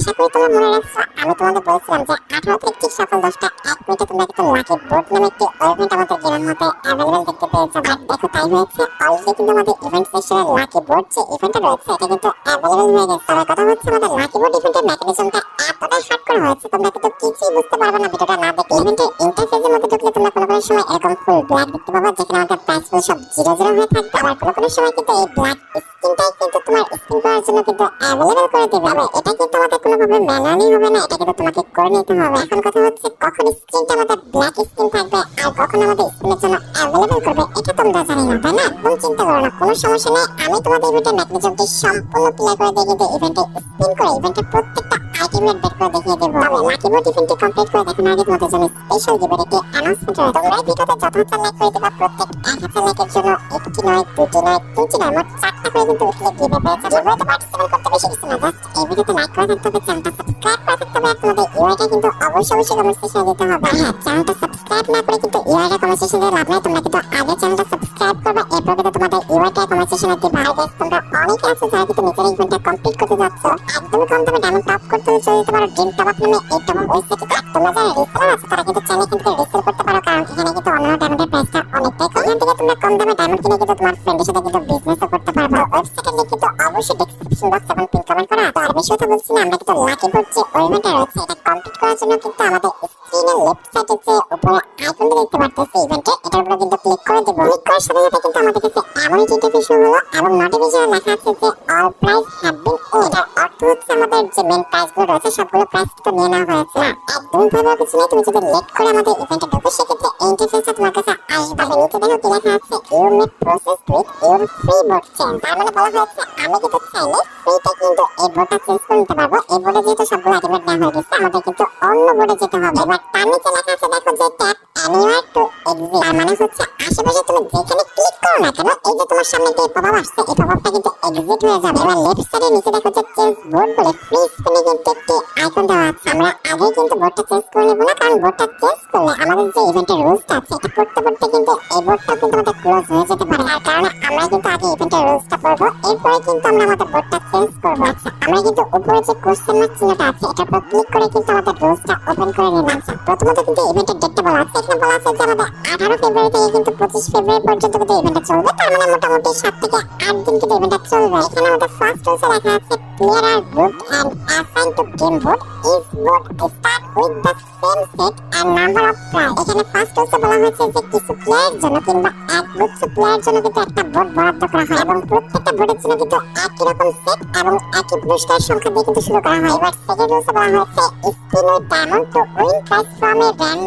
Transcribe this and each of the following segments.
আশা করি তোমরা মনে রাখছো আমি তোমাদের বলেছিলাম যে 18 থেকে ঠিক সকাল 10টা 1 মিনিটে তোমরা কিন্তু লাকি বোট নামে একটি ইভেন্ট আমাদের গেমের মধ্যে অ্যাভেলেবল দেখতে পেয়েছো। আর দেখো তাই হয়েছে, অলরেডি কিন্তু আমাদের ইভেন্ট সেকশনে লাকি বোট যে ইভেন্টটা রয়েছে এটা কিন্তু অ্যাভেলেবল হয়ে গেছে। তবে কথা হচ্ছে আমাদের লাকি বোট ইভেন্টের মেকানিজমটা এতটাই হার্ডকোর হয়েছে তোমরা কিন্তু কিছুই বুঝতে পারবে না ভিডিওটা না দেখলে। ইভেন্টের ইন্টারফেসের মধ্যে ঢুকলে তোমরা কোনো সময় এরকম ফুল ব্ল্যাক দেখতে পাবে যেখানে আমাদের প্রাইস ফুল সব 0 হয়ে থাকবে। আবার কোনো সময় কিন্তু এই ব্ল্যাক স্ক্রিনটাই কিন্তু তোমার স্ক্রিন করার জন্য কিন্তু অ্যাভেলেবল করে দেবে। তবে এটা কিন্তু আমাদের কোনোভাবে ম্যানুয়ালি হবে না, এটা কিন্তু তোমাকে করে নিতে হবে। এখন কথা হচ্ছে কখন স্ক্রিনটা আমাদের ব্ল্যাক স্ক্রিন থাকবে আর কখন আমাদের স্ক্রিনের জন্য অ্যাভেলেবল করবে এটা তোমরা জানি না, তাই না? কোন চিন্তা করো না, কোনো সমস্যা নেই। আমি তোমাদের ইভেন্টের মেকানিজমটি সম্পূর্ণ ক্লিয়ার করে দিয়ে কিন্তু ইভেন্টে স্পিন করে ইভেন্টের প্রত্যেকটা আইটেম রেট বের করে দেখিয়ে দেবো। তবে লাকি বোট ইভেন্টটি কমপ্লিট করে দেখানোর আগে তোমাদের জন্য স্পেশাল গিভের একটি অ্যানাউন্সমেন্ট রয়েছে। তোমরা ভিডিওতে যথাযথ লাইক করে দেবা। প্রত্যেক 1000 লাইকের জন্য একটি নয়, দুটি নয়, তিনটি নয়, মোট 4টা করে কিন্তু গিভে পেয়েছে। গিভেতে পার্টিসিপেট করতে বেশি কিছু না, জাস্ট এই ভিডিওতে লাইক করে থাকতে হবে, চ্যানেলটা সাবস্ক্রাইব করে থাকতে হবে। তোমাদের ইউআইটা কিন্তু অবশ্যই কমেন্ট সেকশনে দিতে হবে। হ্যাঁ, চ্যানেলটা সাবস্ক্রাইব না করে কিন্তু ইউআইটা কমেন্ট সেকশনে লাভ নাই। তোমরা কিন্তু আগে চ্যানেলটা সাবস্ক্রাইব করবে, এরপর কিন্তু তোমাদের ইউআইটা কমেন্ট সেকশনে দিবা। আর গাইস তোমরা অনেকে আছো যারা কিন্তু নিজের ইভেন্টটা কমপ্লিট করতে যাচ্ছ, একদমই কম দামে ডায়মন্ড টপ করতে চলে যেতে পারো ড্রিম টপ আপ নামে এই টপ আপ ওয়েবসাইটে। তোমরা যারা রিসেলার আছো তারা কিন্তু চাইলে কিন্তু রিসেল করতে পারো, কারণ এখানে কিন্তু অন্যান্য ডায়মন্ডের প্রাইসটা অনেকটাই কম। এখান থেকে তোমরা কম দামে ডায়মন্ড কিনে কিন্তু তোমার ফ্রেন্ডের সাথে কিন্তু বিজনেসও করতে পারবে। ওয়েবসাইটের লিংক কিন্তু অবশ্যই ডেসক্রিপশন বক্স এবং পিন কমেন্ট করা আছে। আর বেশি কথা বলছি না, আমরা কিন্তু লাকি বোট যে ইভেন্টটা রয়েছে এটা কমপ্লিট করার জন্য কিন্তু আমাদের স্ক্রিনের লেফট সাইডে যে উপরে আইকনটা দেখতে পারতেছি ইভেন্টে, এটার উপরে কিন্তু ক্লিক করে দেব। ক্লিক করার সাথে সাথে কিন্তু আমাদের কাছে এমন একটি ইন্টারফেস হলো এবং নোটিফিকেশনে লেখা আছে যে all price have been old. এটার অর্থ হচ্ছে আমাদের যে মেন প্রাইসগুলো রয়েছে সবগুলো প্রাইস কিন্তু নিয়ে নেওয়া হয়েছে। না, একদম ভাবে কিছু নেই। তুমি যদি লেট করে আমাদের ইভেন্টে ঢোকো সেক্ষেত্রে এই ইন্টারফেসটা তোমার কাছে আসবে। তবে নিচে দেখো কি লেখা আছে, you may process with your free bot change. তার মানে বলা হয়েছে আমি কিন্তু চাইলে ফ্রিতে কিন্তু এই বোটটা চেঞ্জ করে নিতে পারবো। এই বোর্ডে যেহেতু সবগুলো আইটেম নেওয়া হয়ে গেছে আমাদের কিন্তু অন্য বোর্ডে যেতে হবে। এবার তার নিচে লেখা আছে দেখো যে ট্যাপ এনিওয়্যার টু এক্সিট। তার মানে হচ্ছে আশেপাশে তুমি যেখানে ক্লিক করো না কেন এই যে তোমার সামনে যে পপআপ আসছে এই পপআপটা কিন্তু এক্সিট হয়ে যাবে। এবার লেফট সাইডে নিচে দেখো যে চেঞ্জ বোর্ড বলে ফ্রি স্পিনে কিন্তু একটি আইকন দেওয়া আছে। আমরা আগে কিন্তু বোর্ডটা চেঞ্জ করে নেব না, কারণ বোর্ডটা চেঞ্জ করলে আমাদের যে ইভেন্টের রুলসটা আছে এটা পড়তে পড়তে কিন্তু এই বোর্ডটা কিন্তু আমাদের ক্লোজ হয়ে যেতে পারে। তার কারণে আমরা কিন্তু আগে ইভেন্টের রুলসটা পড়বো, এরপরে কিন্তু আমরা আমাদের বোর্ডটা চেঞ্জ করবো। আচ্ছা, আমরা কিন্তু উপরে যে কোশ্চেন মার্ক চিহ্নটা আছে এটার উপর ক্লিক করে কিন্তু আমাদের রুলসটা ওপেন করে নিলাম। প্রথমত কিন্তু ইভেন্টের ডেটটা বলা আছে, এখানে বলা আছে যে আমাদের 18 ফেব্রুয়ারি থেকে কিন্তু 25 ফেব্রুয়ারি পর্যন্ত কিন্তু ইভেন্টটা চলবে। তার মানে মোটামুটি 7 থেকে 8 দিন কিন্তু ইভেন্টটা চলবে। এখানে আমাদের ফার্স্ট রুলসে লেখা আছে player are group and assign to game board is board start with the same set and number of price. এখানে ফার্স্ট রুলসে বলা হয়েছে যে কিছু প্লেয়ারের জন্য কিংবা এক গুচ্ছ প্লেয়ারের জন্য কিন্তু একটা বোর্ড বরাদ্দ করা হয় এবং প্রত্যেকটা বোর্ডের জন্য কিন্তু একই রকম সেট এবং একই পুরস্কার সংখ্যা দিয়ে কিন্তু শুরু করা হয়। এবার সেকেন্ড রুলসে বলা হয়েছে spin with diamond to win price from a random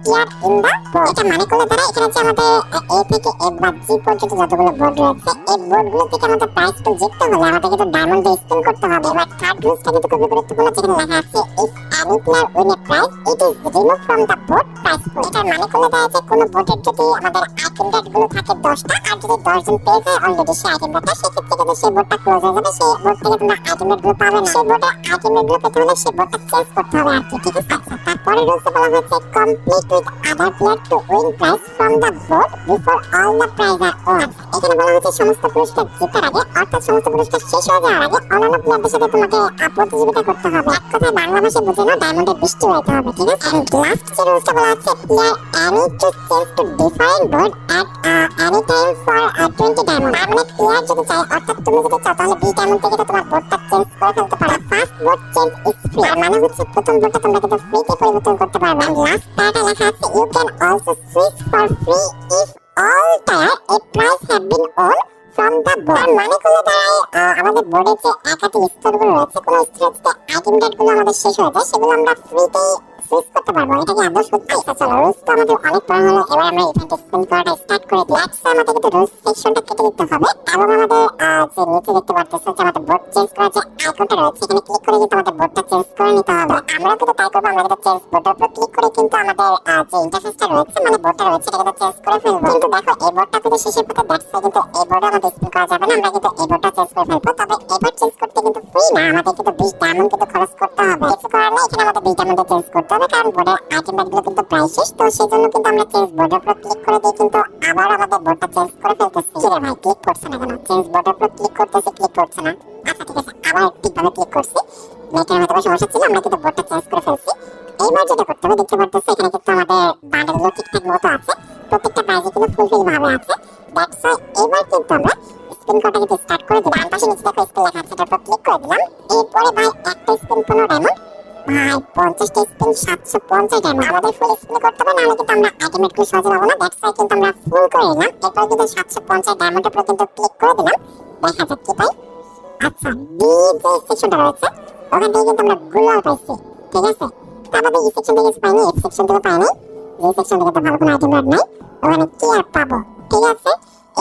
tier in the board. এটা মানে করলে দ্বারা এখানে যে আমাদের এ থেকে এফ বা জি পর্যন্ত যতগুলো বোর্ড রয়েছে এই বোর্ডগুলো থেকে আমাদের প্রাইস তো জিততে হলে আমাদের কিন্তু ডায়মন্ড দিয়ে স্পিন করতে হবে। এবার থার্ড রুলসটা কিন্তু খুবই গুরুত্বপূর্ণ, যেখানে লেখা আছে if any player win a prize it is remove from the board prize pool. এটার মানে করলে দ্বারা যে কোনো বোর্ডের যদি আমাদের আইটেম রেটগুলো থাকে 10টা আর যদি 10 জন পেয়ে যায় অলরেডি সেই আইটেম রেটটা, সেক্ষেত্রে কিন্তু সেই বোর্ডটা ক্লোজ হয়ে যাবে। সেই বোর্ড থেকে তোমরা আইটেম রেটগুলো পাবে না। সেই বোর্ডের আইটেম রেটগুলো পেতে হলে সেই বোর্ডটা চেঞ্জ করতে হবে আর কি, ঠিক আছে? আচ্ছা, তারপরে রুলসে বলা হয়েছে complete with other player to win price from the board before all the prize are won. এখানে বলা হয়েছে সমস্ত পুরস্কার জেতার আগে অর্থাৎ সমস্ত পুরস্কার শেষ হয়ে যাওয়ার আগে অন্যান্য প্লেয়ারদের সাথে তোমাকে প্রতিযোগিতা করতে হবে। এক কথায় বাংলা ভাষায় বুঝে নাও ডায়মন্ডের বৃষ্টি হইতে হবে, ঠিক আছে? এন্ড লাস্ট যে রুলসটা বলা আছে player any to change to different board at any time for 20 diamond. তার মানে প্লেয়ার যদি চায় অর্থাৎ তুমি যদি চাও তাহলে 20 ডায়মন্ড থেকে তোমার বোর্ডটা চেঞ্জ করে ফেলতে পারো। First board change is free, তার মানে হচ্ছে প্রথম বোর্ডটা তোমরা কিন্তু ফ্রিতে পরিবর্তন করতে পারবে। এন্ড লাস্ট প্যারাটা লেখা আছে you can also switch for free if all time a prize have been won from the board। তার মানে করলে দাঁড়ায় আমাদের বোর্ডে যে একাধিক স্তরগুলো রয়েছে কোনো স্তরে যদি আইটেম রেটগুলো আমাদের শেষ হয়ে যায় সেগুলো আমরা ফ্রিতে সুইচ করতে পারবো। এটা কি আদৌ সত্যি? আচ্ছা চলো, রুলস তো আমাদের অনেক পড়া হলো, এবার আমরা ইভেন্ট স্পিন করাটা স্টার্ট করে দিই। নেক্সট আমাদের কিন্তু রুলস সেকশনটা কেটে দিতে হবে এবং আমাদের যে নিচে দেখতে পারতেছো যে আমাদের বোর্ড চেঞ্জ করার যে আইকনটা রয়েছে এখানে ক্লিক করে কিন্তু আমাদের বোর্ডটা চেঞ্জ করে নিতে হবে। আমরা কিন্তু তাই করবো, আমরা কিন্তু চেঞ্জ বোর্ডের উপর ক্লিক করে কিন্তু আমাদের যে ইন্টারফেসটা রয়েছে মানে বোর্ডটা রয়েছে এটা কিন্তু চেঞ্জ করে ফেলবো। কিন্তু দেখো এই বোর্ডটা কিন্তু শেষের পথে দেখছে কিন্তু এই বোর্ডে আমাদের স্পিন করা যাবে না, আমরা কিন্তু এই বোর্ডটা চেঞ্জ করে ফেলবো। তবে এবার চেঞ্জ করতে কিন্তু ফ্রি না, আমাদের কিন্তু 20 ডায়মন্ড কিন্তু খরচ করতে হবে। কিছু করার নেই, এখানে আমাদের 20 ডায়মন্ড চেঞ্জ করতে হবে কারণ বোর্ডের আইটেম রেটগুলো কিন্তু প্রায় শেষ। তো সেই জন্য কিন্তু আমরা চেঞ্জ বোর্ডের উপর ক্লিক করে দিয়ে কিন্তু আবার আমাদের বোর্ডটা চেঞ্জ করে ফেলতেছি। কি রে ভাই, ক্লিক করছে না কেন? চেঞ্জ বোর্ডের উপর ক্লিক করতেছি, ক্লিক করছে না। আচ্ছা ঠিক আছে, আবার ঠিকভাবে ক্লিক করছি। নেটের হয়তো সমস্যা ছিল, আমরা কিন্তু বোর্ডটা চেঞ্জ করে ফেলছি। এইবার যেটা করতে হবে, দেখতে পারতেছি এখানে কিন্তু আমাদের বান্ডেলগুলো ঠিকঠাক মতো আছে, প্রত্যেকটা প্রাইজে কিন্তু ফুলফিল ভাবে আছে। দ্যাটস ওয়াই এবার কিন্তু আমরা স্পিন করাটা কিন্তু স্টার্ট করে দিলাম। ডান পাশে নিচে দেখো স্পিন লেখা আছে, এটার উপর ক্লিক করে দিলাম। এরপরে ভাই একটা স্পিন 15 ডায়মন্ড, ভাই 50টা স্পিন 750 ডায়মন্ড। আমাদের ফুল স্পিন করতে হবে, নাহলে কিন্তু আমরা আইটেমগুলো সহজে পাবো না। দ্যাটস ওয়াই কিন্তু আমরা ফুল করে নিলাম। এরপর কিন্তু 750 ডায়মন্ডের উপর কিন্তু ক্লিক করে দিলাম। দেখা যাক কি পাই। আচ্ছা, বি যে সেকশনটা রয়েছে ওখান থেকে কিন্তু আমরা গ্লোয়াল পাইছি, ঠিক আছে। আমাদের ই সেকশন থেকে কিছু পাইনি, এফ সেকশন থেকে পাইনি, জি সেকশন থেকে তো ভালো কোনো আইটেম রাড নাই, ওখানে কি আর পাবো, ঠিক আছে।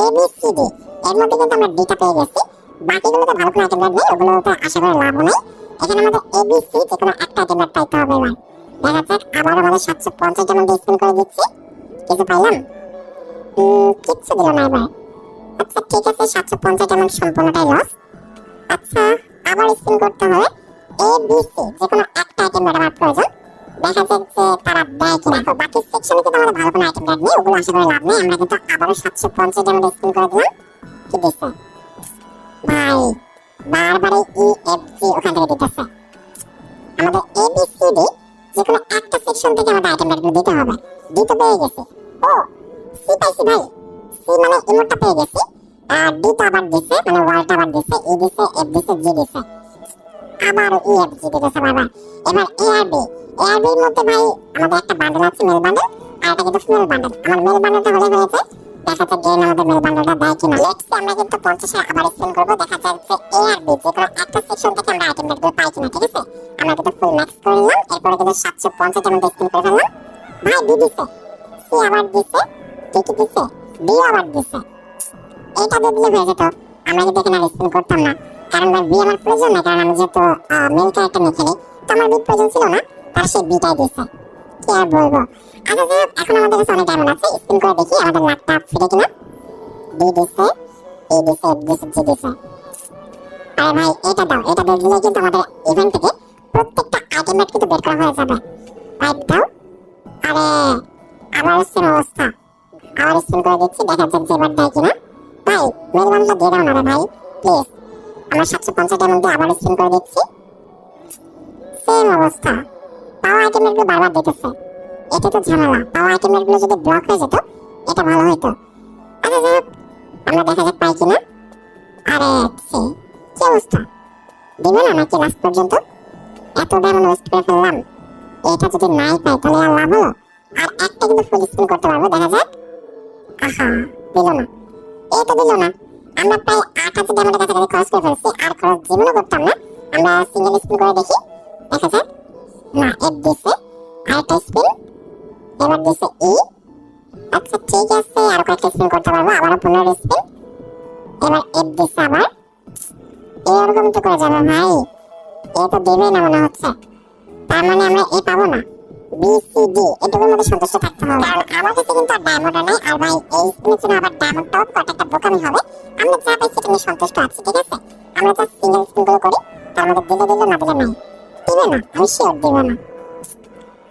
এ বি সি ডি এর মধ্যে কিন্তু আমরা ডিটা পেয়ে গেছি, বাকিগুলোতে ভালো কোনো আইটেম রাড নেই, ওগুলোতে আশা করে লাভ নেই। এখানে আমাদের এ বি সি যে কোনো একটা আইটেম রাড পাইতে হবে। এবার দেখা যাক, আবার আমাদের 750 ডায়মন্ড স্পিন করে দিচ্ছি, কিছু পাইলাম, কিচ্ছু দিল না এবার। আচ্ছা ঠিক আছে, 750 ডায়মন্ড সম্পূর্ণটাই লস। আচ্ছা আবার স্পিন করতে হবে, এ বি সি যে কোনো একটা আইটেম রাড আমার প্রয়োজন। দেখা যাক যে তারা দেয় কিনা। বাকি সেকশনে কিন্তু আমাদের ভালো কোনো আইটেম রাড নেই, ওগুলো আশা করে লাভ নেই। আমরা কিন্তু আবারও 750 ডায়মন্ড স্পিন করে দিলাম, কি দিচ্ছে ভাই, বারবার ই এফ জি ওখান থেকে দিতেছে। আমাদের এ বি সি ডি যে কোনো একটা সেকশন থেকে আমাদের আইটেম রাডগুলো দিতে হবে। দিতে পেয়ে গেছি, ও সি পাইছি ভাই, সি মানে ইমোটটা পেয়ে গেছি। আর ডি তো আবার দিছে, মানে ওয়ালটা আবার দিছে, ই দিছে, এফ দিছে, জি দিছে, আবার ই এফ জি দিতেছে বারবার। এবার এ আর বি, এ আর বির মধ্যে ভাই আমাদের একটা বান্ডেল আছে, মেল বান্ডেল, আর এটা কিন্তু ফিমেল বান্ডেল। আমার মেল বান্ডেলটা হলে হয়েছে, দেখা যাক গেম আমাদের মেল বান্ডেলটা দেয় কিনা। লেটস সে আমরা কিন্তু 50 আবার স্পিন করব, দেখা যাক যে এ আর বি যে কোনো একটা সেকশন থেকে আমরা আইটেম রাডগুলো পাই কিনা, ঠিক আছে। আমরা কিন্তু ফুল ম্যাক্স করে নিলাম, এরপরে কিন্তু 750 ডায়মন্ড স্পিন করে ফেললাম। ভাই বি দিছে, সি আবার দিছে, কি কি দিছে, ডি আবার দিছে। এটা দিয়ে দিলে হয়ে যেত, আমরা কিন্তু এখানে স্পিন করতাম না, কারণ ভাই বি আমার প্রয়োজন না, কারণ আমি যেহেতু মেল ক্যারেক্টার নিয়ে খেলি, তো আমার বি প্রয়োজন ছিল না, তার সে বিটাই দিছে, কি আর বলবো। আচ্ছা যাই হোক, এখন আমাদের কাছে অনেক ডায়মন্ড আছে, স্পিন করে দেখি আমাদের লাখটা ফিরে কিনা। ডি দিছে, এ দিছে, এফ দিছে, জি দিছে। আরে ভাই এটা দাও, এটা দিয়ে দিলে কিন্তু আমাদের ইভেন্ট থেকে প্রত্যেকটা আইটেম রাড কিন্তু বের করা হয়ে যাবে। পাইপ দাও, আরে আবার সেম অবস্থা, আবার স্পিন করে দিচ্ছি, দেখা যাক যে এবার দেয় কিনা। ভাই মেল বান্ডেলটা দিয়ে দাও না রে ভাই, প্লিজ। আমরা 750 ডায়মন্ড দিয়ে আবার স্পিন করে দিচ্ছি, সেম অবস্থা, পাওয়া আইটেম রাডগুলো বারবার দিতেছে। এটা তো ঝামেলা, পাওয়া আইটেম রাডগুলো যদি ব্লক হয়ে যেত এটা ভালো হতো। আচ্ছা যাই হোক, আমরা দেখা যাক পাই কিনা। আরে সে কি অবস্থা, দিবে না নাকি লাস্ট পর্যন্ত? এত ডায়মন্ড ওয়েস্ট করে ফেললাম, এটা যদি নাই পাই তাহলে আর লাভ হলো? আর একটা কিন্তু ফুল স্পিন করতে পারবো, দেখা যাক। আহা, দিল না, এই তো দিল না। আমরা প্রায় 8000 ডায়মন্ডের কাছাকাছি খরচ করে ফেলছি, আর খরচ জীবনও করতাম না। আমরা সিঙ্গেল স্পিন করে দেখি, দেখা যাক। না, এফ দিছে, আরেকটা স্পিন, এবার দিছে ই। আচ্ছা ঠিক আছে, আর কয়েকটা স্পিন করতে পারবো, আবারও 15 স্পিন, এবার এফ দিছে আবার। এরকম তো করে যাবে ভাই, এ তো দেবে না মনে হচ্ছে, তার মানে আমরা এ পাবো না। বি সি ডি এটুকুর মধ্যে সন্তুষ্ট থাকতে হবে, কারণ আমার কাছে কিন্তু আর ডায়মন্ড নেই। আর ভাই এই স্পিনের জন্য আবার ডায়মন্ড টপ কত একটা বোকামি হবে। আমরা যা পাইছি সেটা নিয়ে সন্তুষ্ট আছি, ঠিক আছে। আমরা যা সিঙ্গেল স্পিন গুলো করি, তার মধ্যে দিলে দিলে না দিলে নাই, দিবে না, আমি শিওর দিবে না।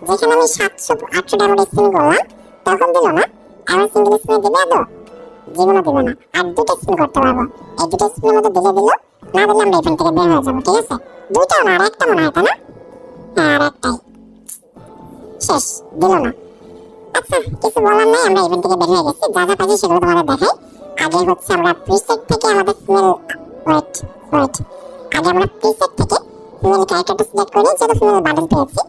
যেখানে আমি 700-800 ডায়মন্ড স্পিন করলাম তখন দিল না, এবার সিঙ্গেল স্পিনে দিবে আদৌ? জীবনও দিবে না। আর দুটো স্পিন করতে পারবো, এই দুটো স্পিনের মধ্যে দিলে দিল, না দিলে আমরা এখান থেকে বের হয়ে যাবো, ঠিক আছে। দুইটাও না, আর একটা মনে হয়, তাই না? হ্যাঁ আর একটাই, শেষ, দিল না। আচ্ছা কিছু বলার নাই, আমরা ইভেন্ট থেকে বের হয়ে গেছি। যা যা পাইছি সেগুলো তোমাদের দেখাই। আগে হচ্ছে আমরা প্রিসেট থেকে আমাদের ফিমেল, ওয়েট ওয়েট, আগে আমরা প্রিসেট থেকে ফিমেল ক্যারেক্টারটা সিলেক্ট করি, যেটা ফিমেল বান্ডেল পেয়েছি।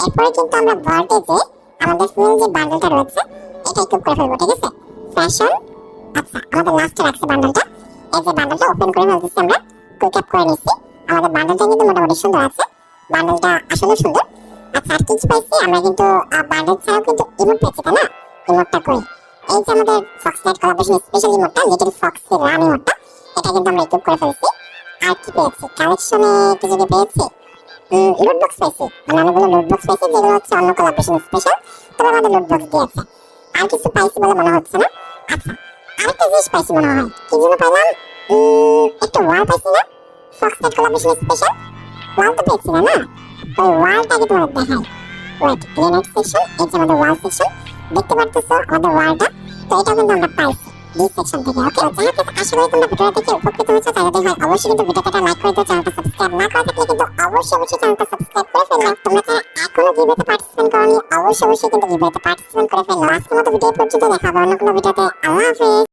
এরপরে কিন্তু আমরা ভল্টেজে আমাদের ফিমেল যে বান্ডেলটা রয়েছে এটা ইকুইপ করে ফেলবো, ঠিক আছে। ফ্যাশন, আচ্ছা আমাদের লাস্টে রাখছি বান্ডেলটা, এই যে বান্ডেলটা ওপেন করে ফেলতেছি, আমরা কুইক আপ করে নিচ্ছি। আমাদের বান্ডেলটা কিন্তু মোটামুটি সুন্দর আছে, বান্ডেলটা আসলে সুন্দর। আচ্ছা আর কিছু পাইছি আমরা কিন্তু, বান্ডেল ছাড়াও কিন্তু ইমোট পেয়েছি, তাই না? ইমোটটা কই, এই যে আমাদের ফক্সলাইট কোলাবোরেশন স্পেশাল ইমোটটা, লিটল ফক্সি রান ইমোটটা, এটা কিন্তু আমরা ইকুইপ করে ফেলছি। আর কি পেয়েছি কালেকশনে, কিছু কি পেয়েছি? লুট বক্স পাইছি, মানে অনেকগুলো লুট বক্স পাইছি, যেগুলো হচ্ছে অন্য কোলাবোরেশন স্পেশাল, তবে আমাদের লুট বক্স দিয়েছে। আর কিছু পাইছি বলে মনে হচ্ছে না। আচ্ছা আরেকটা জিনিস পাইছি মনে হয়, কি যেন পাইলাম, একটা ওয়াল পাইছি না, ফক্সলাইট কোলাবোরেশন স্পেশাল ওয়াল তো পেয়েছি না, ওই ওয়ালটাকে তোমাদের দেখাই। ওয়েট, গ্রেনেড সেকশন, এই যে আমাদের ওয়াল সেকশন, দেখতে পারতেছো আমাদের ওয়ালটা, তো এটা কিন্তু আমরা পাইছি ডি সেকশন থেকে। ওকে, যাই হোক আশা করি তোমরা ভিডিওটা দেখে উপকৃত হয়েছো। তাই যদি হয় অবশ্যই কিন্তু ভিডিওটা লাইক করে দিও, চ্যানেলটা সাবস্ক্রাইব না করা থাকলে কিন্তু অবশ্যই চ্যানেলটা সাবস্ক্রাইব করে ফেলো। তোমরা যারা এখনো গিভওয়েতে পার্টিসিপেট করোনি অবশ্যই কিন্তু গিভওয়েতে পার্টিসিপেট করে ফেলো। আজকের মতো ভিডিও পর্যন্ত, দেখা হবে অন্য কোনো ভিডিওতে। আল্লাহ হাফেজ।